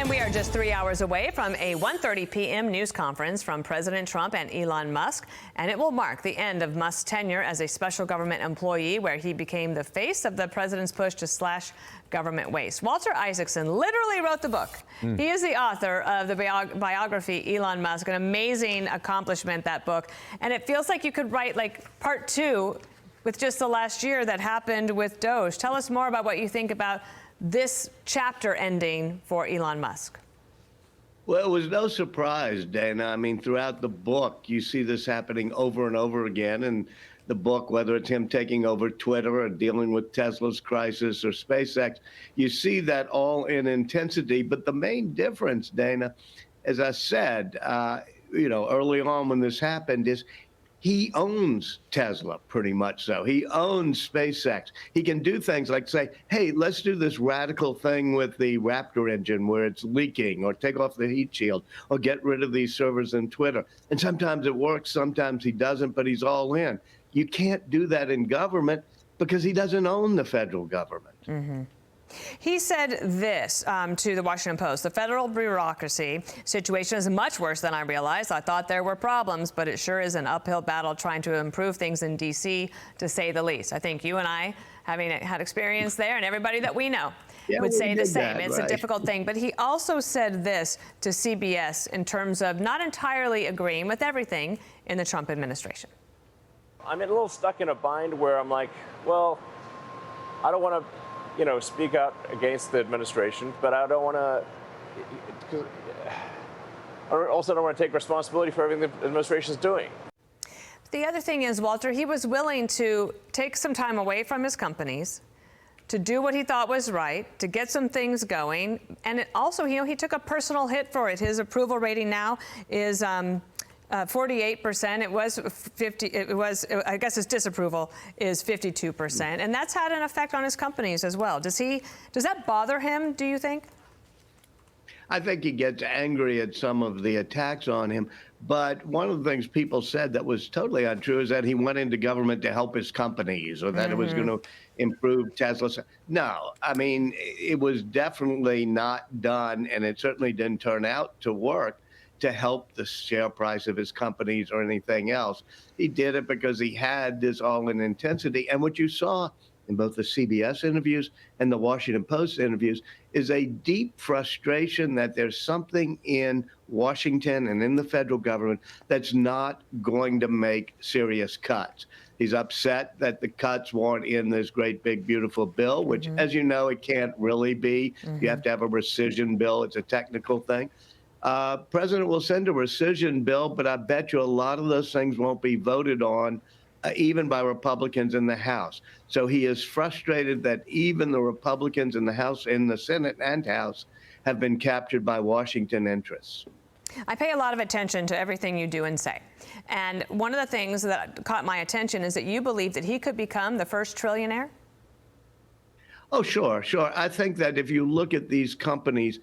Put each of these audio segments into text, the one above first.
And we are just 3 hours away from a 1:30 p.m. news conference from President Trump and Elon Musk, and it will mark the end of Musk's tenure as a special government employee, where he became the face of the president's push to slash government waste. Walter Isaacson literally wrote the book. He is the author of the biography Elon Musk, an amazing accomplishment, that book. And it feels like you could write like part 2 with just the last year that happened with DOGE. Tell us more about what you think about this chapter ending for Elon Musk. Well, it was no surprise, Dana. I mean, throughout the book, you see this happening over and over again. And the book, whether it's him taking over Twitter or dealing with Tesla's crisis or SpaceX, you see that all in intensity. But the main difference, Dana, as I said, early on when this happened, is he owns Tesla, pretty much so. He owns SpaceX. He can do things like say, hey, let's do this radical thing with the Raptor engine where it's leaking, or take off the heat shield, or get rid of these servers in Twitter. And sometimes it works, sometimes he doesn't, but he's all in. You can't do that in government because he doesn't own the federal government. Mm-hmm. He said this to the Washington Post: the federal bureaucracy situation is much worse than I realized. I thought there were problems, but it sure is an uphill battle trying to improve things in D.C., to say the least. I think you and I, having had experience there, and everybody that we know, would say the same. It's a difficult thing. But he also said this to CBS in terms of not entirely agreeing with everything in the Trump administration. I'm a little stuck in a bind where I'm like, well, I don't want to speak out against the administration, but I don't want to. I also don't want to take responsibility for everything the administration is doing. The other thing is, Walter, he was willing to take some time away from his companies to do what he thought was right, to get some things going, and also, he took a personal hit for it. His approval rating now is 48%. It was 50. I guess his disapproval is 52%, and that's had an effect on his companies as well. Does that bother him, do you think? I think he gets angry at some of the attacks on him. But one of the things people said that was totally untrue is that he went into government to help his companies, or that it was going to improve Tesla. No, I mean, it was definitely not done, and it certainly didn't turn out to work to help the share price of his companies or anything else. He did it because he had this all-in intensity. And what you saw in both the CBS interviews and the Washington Post interviews is a deep frustration that there's something in Washington and in the federal government that's not going to make serious cuts. He's upset that the cuts weren't in this great, big, beautiful bill, which, as you know, it can't really be. You have to have a rescission bill. It's a technical thing. President will send a rescission bill, but I bet you a lot of those things won't be voted on, even by Republicans in the House. So he is frustrated that even the Republicans in the House, in the Senate and House, have been captured by Washington interests. I pay a lot of attention to everything you do and say. And one of the things that caught my attention is that you believe that he could become the first trillionaire? Oh, sure. I think that if you look at these companies,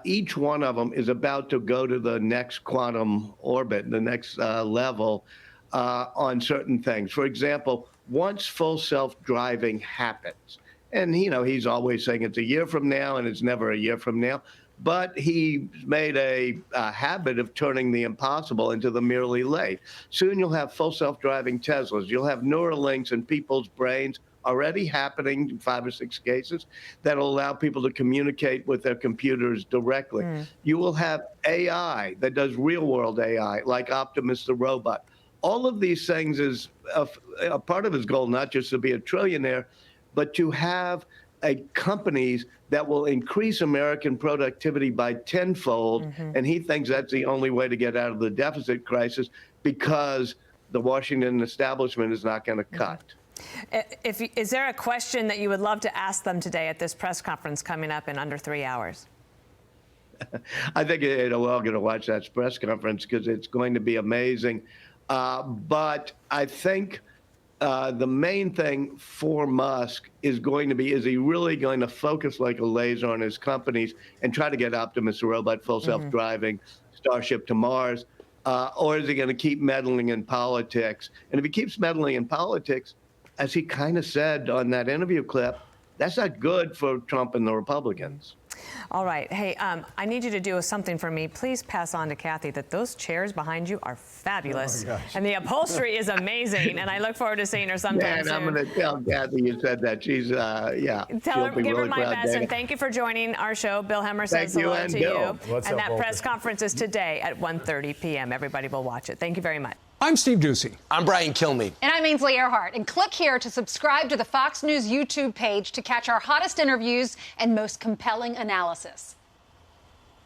each one of them is about to go to the next quantum orbit, the next level on certain things. For example, once full self-driving happens, and he's always saying it's a year from now, and it's never a year from now, but he made a habit of turning the impossible into the merely late. Soon you'll have full self-driving Teslas. You'll have Neuralinks in people's brains already happening in 5 or 6 cases that will allow people to communicate with their computers directly. You will have AI that does real-world AI, like Optimus the robot. All of these things is a part of his goal, not just to be a trillionaire, but to have companies that will increase American productivity by tenfold. And he thinks that's the only way to get out of the deficit crisis, because the Washington establishment is not going to cut. Is there a question that you would love to ask them today at this press conference coming up in under 3 hours? I think we're all going to watch that press conference because it's going to be amazing. But I think the main thing for Musk is going to be, is he really going to focus like a laser on his companies and try to get Optimus the robot, full self-driving, Starship to Mars? Or is he going to keep meddling in politics? And if he keeps meddling in politics, as he kind of said on that interview clip, that's not good for Trump and the Republicans. All right. Hey, I need you to do something for me. Please pass on to Kathy that those chairs behind you are fabulous. Oh, and the upholstery is amazing. And I look forward to seeing her sometime Man, soon. I'm going to tell Kathy you said that. She's, yeah. Tell her, she'll be give her really my proud, best, Dana. and thank you for joining our show. Bill Hemmer says Thank you, hello and to Bill. you. What's and up, that Walter? press conference is today at 1:30 p.m. Everybody will watch it. Thank you very much. I'm Steve Doocy. I'm Brian Kilmeade. And I'm Ainsley Earhart. And click here to subscribe to the Fox News YouTube page to catch our hottest interviews and most compelling analysis.